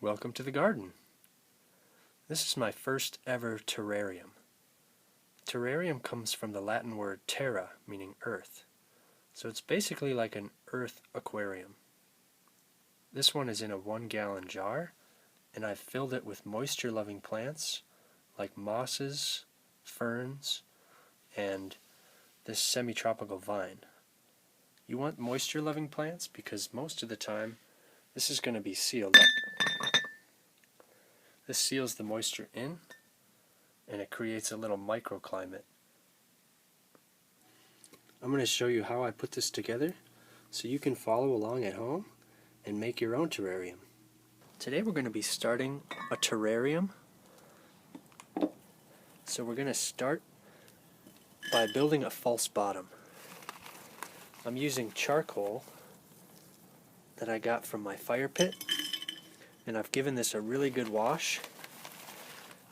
Welcome to the garden. This is my first ever terrarium. Terrarium comes from the Latin word terra, meaning earth. So it's basically like an earth aquarium. This one is in a 1-gallon jar, and I've filled it with moisture-loving plants like mosses, ferns, and this semi-tropical vine. You want moisture-loving plants because most of the time this is going to be sealed up. This seals the moisture in, and it creates a little microclimate. I'm going to show you how I put this together so you can follow along at home and make your own terrarium. Today we're going to be starting a terrarium. So we're going to start by building a false bottom. I'm using charcoal that I got from my fire pit, and I've given this a really good wash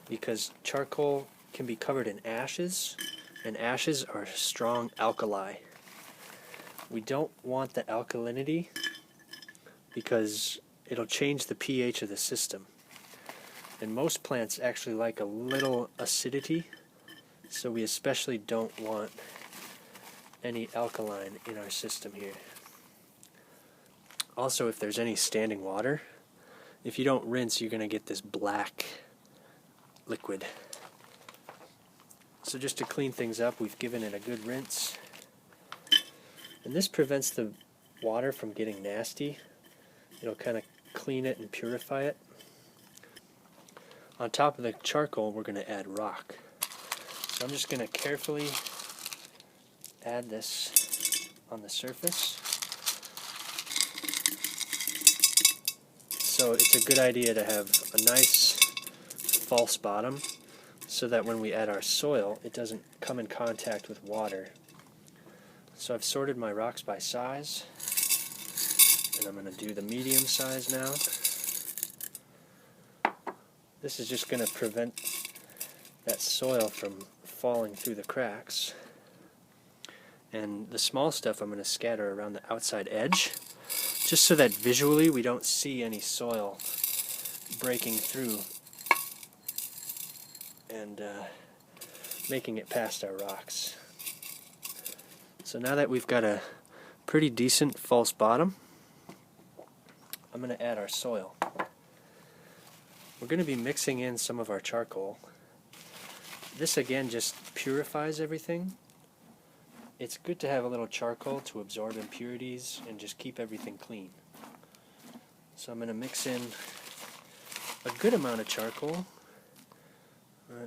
because charcoal can be covered in ashes, and ashes are a strong alkali. We don't want the alkalinity because it'll change the pH of the system. And most plants actually like a little acidity, so we especially don't want any alkaline in our system here. Also, if there's any standing water, if you don't rinse, you're going to get this black liquid. So just to clean things up, we've given it a good rinse. And this prevents the water from getting nasty. It'll kind of clean it and purify it. On top of the charcoal, we're going to add rock. So I'm just going to carefully add this on the surface. So it's a good idea to have a nice false bottom so that when we add our soil, it doesn't come in contact with water. So I've sorted my rocks by size, and I'm going to do the medium size now. This is just going to prevent that soil from falling through the cracks. And the small stuff I'm going to scatter around the outside edge, just so that visually we don't see any soil breaking through and making it past our rocks. So now that we've got a pretty decent false bottom, I'm going to add our soil. We're going to be mixing in some of our charcoal. This again just purifies everything. It's good to have a little charcoal to absorb impurities and just keep everything clean. So I'm going to mix in a good amount of charcoal.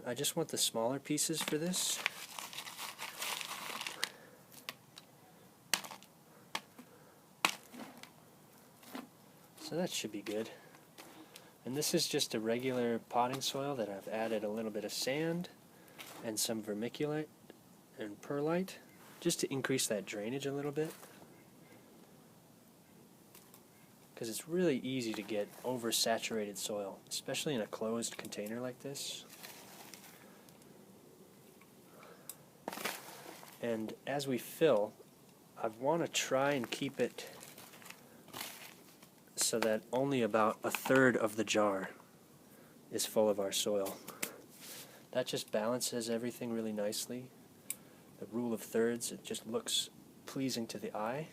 I just want the smaller pieces for this. So that should be good. And this is just a regular potting soil that I've added a little bit of sand and some vermiculite and perlite, just to increase that drainage a little bit. Because it's really easy to get oversaturated soil, especially in a closed container like this. And as we fill, I want to try and keep it so that only about 1/3 of the jar is full of our soil. That just balances everything really nicely. The rule of thirds, it just looks pleasing to the eye.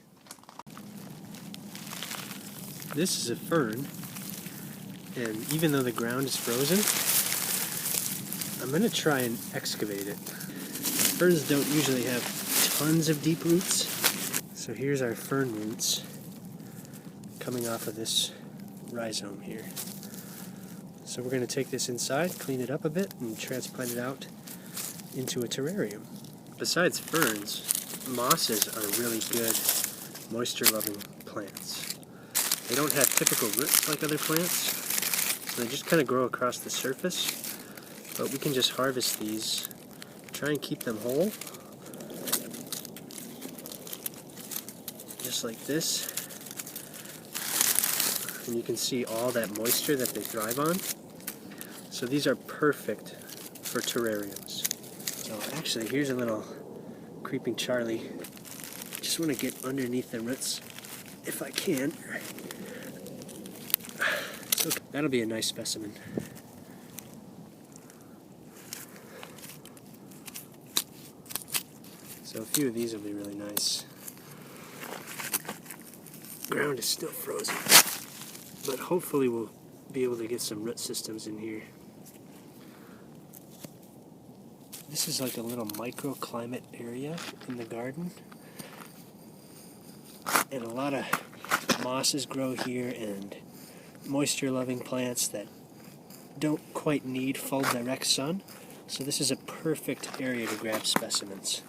This is a fern, and even though the ground is frozen, I'm going to try and excavate it. Ferns don't usually have tons of deep roots, so here's our fern roots coming off of this rhizome here. So we're going to take this inside, clean it up a bit, and transplant it out into a terrarium. Besides ferns, mosses are really good moisture-loving plants. They don't have typical roots like other plants, so they just kind of grow across the surface, but we can just harvest these, try and keep them whole, just like this. And you can see all that moisture that they thrive on. So these are perfect for terrariums. So actually, here's a little creeping Charlie. Just want to get underneath the roots if I can. Okay, that'll be a nice specimen. So a few of these will be really nice. Ground is still frozen, but hopefully we'll be able to get some root systems in here. This is like a little microclimate area in the garden, and a lot of mosses grow here and moisture-loving plants that don't quite need full direct sun, so this is a perfect area to grab specimens.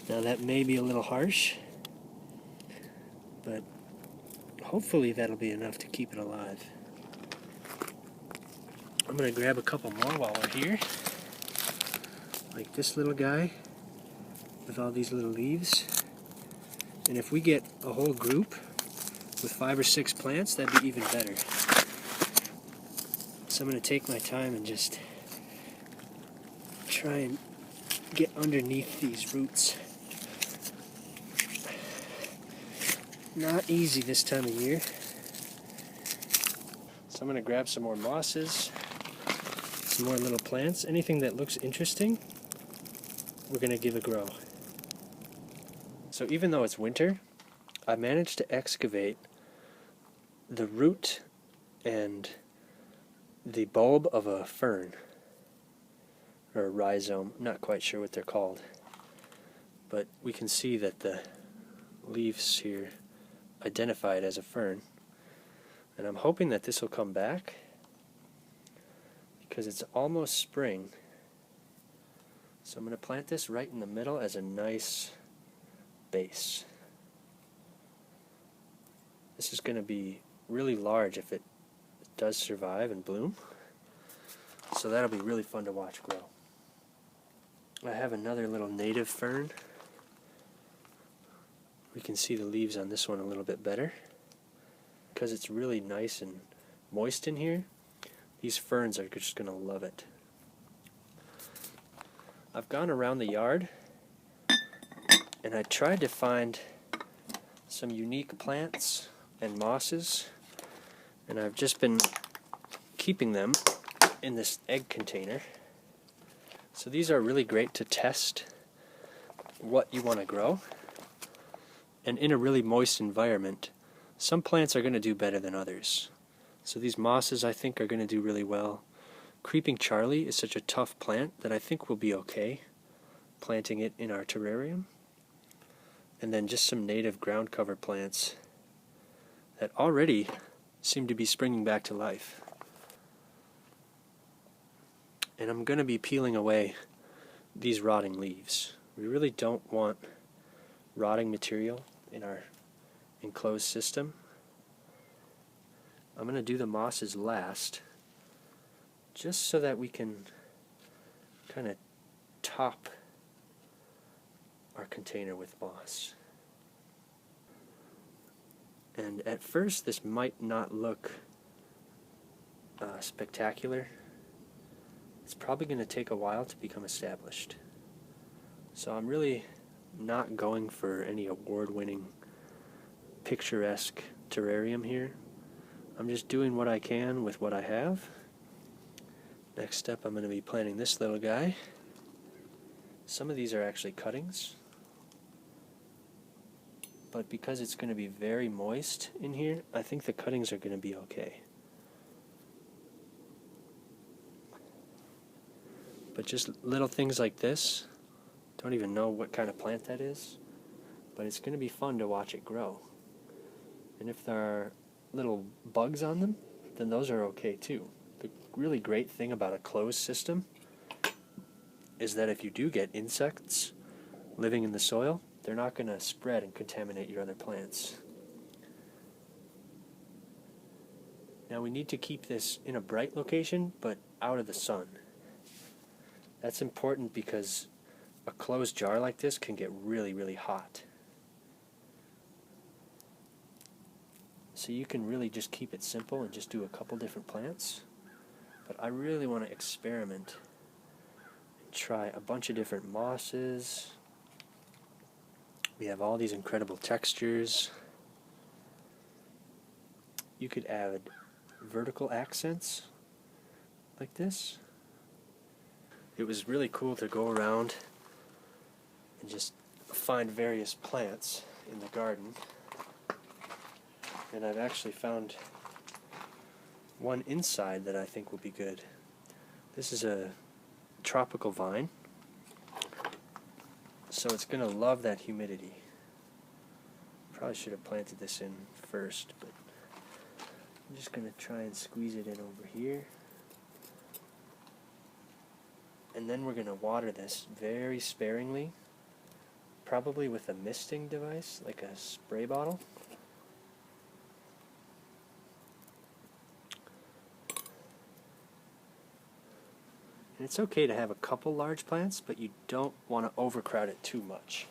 Now that may be a little harsh, but hopefully that'll be enough to keep it alive. I'm going to grab a couple more while we're here, like this little guy with all these little leaves. And if we get a whole group with 5 or 6 plants, that'd be even better. So I'm going to take my time and just try and get underneath these roots. Not easy this time of year. So I'm going to grab some more mosses, some more little plants. Anything that looks interesting, we're going to give a grow. So even though it's winter, I managed to excavate the root and the bulb of a fern, or a rhizome. I'm not quite sure what they're called, but we can see that the leaves here identify it as a fern, and I'm hoping that this will come back because it's almost spring. So I'm going to plant this right in the middle as a nice base. This is going to be really large if it does survive and bloom, so that'll be really fun to watch grow. I have another little native fern. We can see the leaves on this one a little bit better because it's really nice and moist in here. These ferns are just going to love it. I've gone around the yard and I tried to find some unique plants and mosses, and I've just been keeping them in this egg container. So these are really great to test what you want to grow. And in a really moist environment, some plants are going to do better than others. So these mosses I think are going to do really well. Creeping Charlie is such a tough plant that I think we'll be okay planting it in our terrarium. And then just some native ground cover plants that already seem to be springing back to life. And I'm going to be peeling away these rotting leaves. We really don't want rotting material in our enclosed system. I'm going to do the mosses last, just so that we can kind of top our container with moss. And at first this might not look spectacular. It's probably going to take a while to become established. So I'm really not going for any award-winning picturesque terrarium here. I'm just doing what I can with what I have. Next step, I'm going to be planting this little guy. Some of these are actually cuttings, but because it's going to be very moist in here, I think the cuttings are going to be okay. But just little things like this, don't even know what kind of plant that is, but it's going to be fun to watch it grow. And if there are little bugs on them, then those are okay too. The really great thing about a closed system is that if you do get insects living in the soil, they're not going to spread and contaminate your other plants. Now we need to keep this in a bright location, but out of the sun. That's important because a closed jar like this can get really, really hot. So you can really just keep it simple and just do a couple different plants. But I really want to experiment and try a bunch of different mosses. We have all these incredible textures. you could add vertical accents like this. It was really cool to go around and just find various plants in the garden. And I've actually found one inside that I think will be good. This is a tropical vine, so it's going to love that humidity. Probably should have planted this in first, but I'm just going to try and squeeze it in over here. And then we're going to water this very sparingly, probably with a misting device, like a spray bottle. And it's okay to have a couple large plants, but you don't want to overcrowd it too much.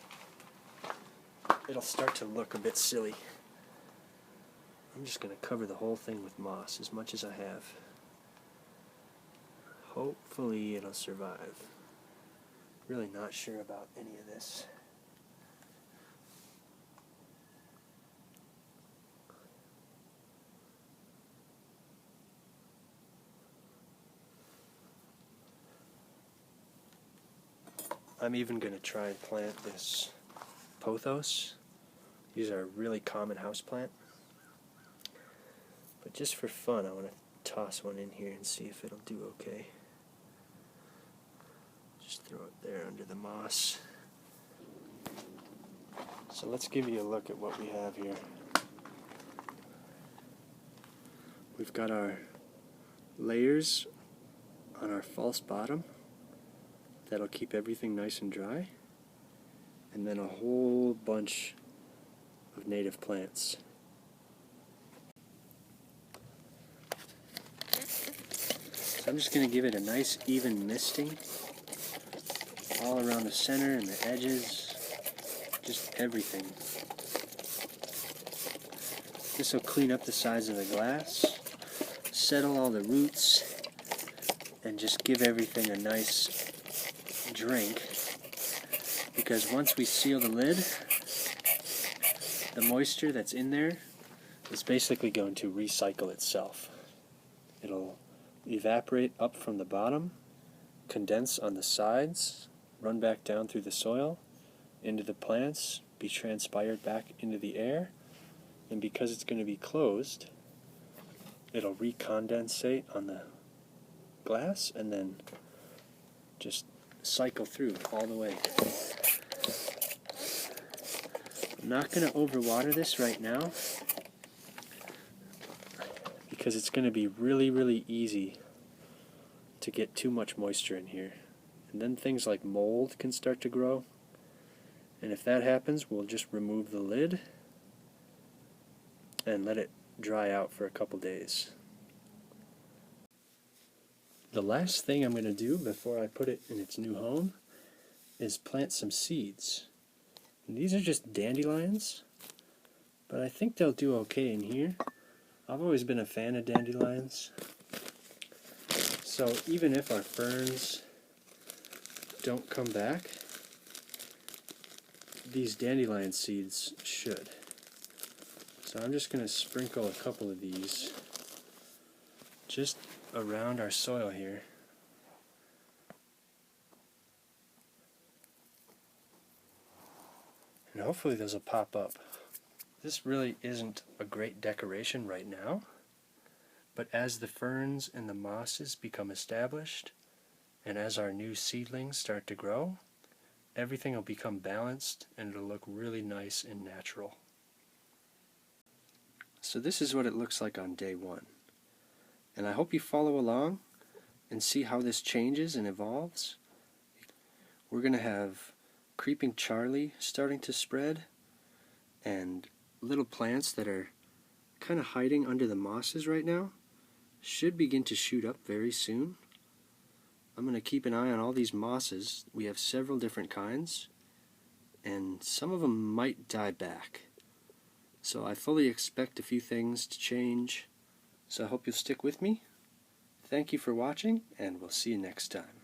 It'll start to look a bit silly. I'm just going to cover the whole thing with moss as much as I have. Hopefully it'll survive. Really not sure about any of this. I'm even going to try and plant this pothos. These are a really common houseplant. But just for fun, I want to toss one in here and see if it'll do okay. Just throw it there under the moss. So let's give you a look at what we have here. We've got our layers on our false bottom. That'll keep everything nice and dry. And then a whole bunch of native plants. So I'm just going to give it a nice even misting all around the center and the edges, just everything. This will clean up the sides of the glass, settle all the roots, and just give everything a nice drink, because once we seal the lid, the moisture that's in there is basically going to recycle itself. It'll evaporate up from the bottom, condense on the sides, run back down through the soil, into the plants, be transpired back into the air, and because it's going to be closed, it'll recondensate on the glass and then just cycle through all the way. I'm not going to overwater this right now because it's going to be really, really easy to get too much moisture in here. And then things like mold can start to grow. And if that happens, we'll just remove the lid and let it dry out for a couple days. The last thing I'm going to do before I put it in its new home is plant some seeds. And these are just dandelions, but I think they'll do okay in here. I've always been a fan of dandelions. So even if our ferns don't come back, these dandelion seeds should. So I'm just going to sprinkle a couple of these just around our soil here. And hopefully those will pop up. This really isn't a great decoration right now, but as the ferns and the mosses become established, and as our new seedlings start to grow, everything will become balanced and it'll look really nice and natural. So this is what it looks like on day one. And I hope you follow along and see how this changes and evolves. We're going to have creeping Charlie starting to spread, and little plants that are kind of hiding under the mosses right now should begin to shoot up very soon. I'm going to keep an eye on all these mosses. We have several different kinds, and some of them might die back. So I fully expect a few things to change. So I hope you'll stick with me. Thank you for watching, and we'll see you next time.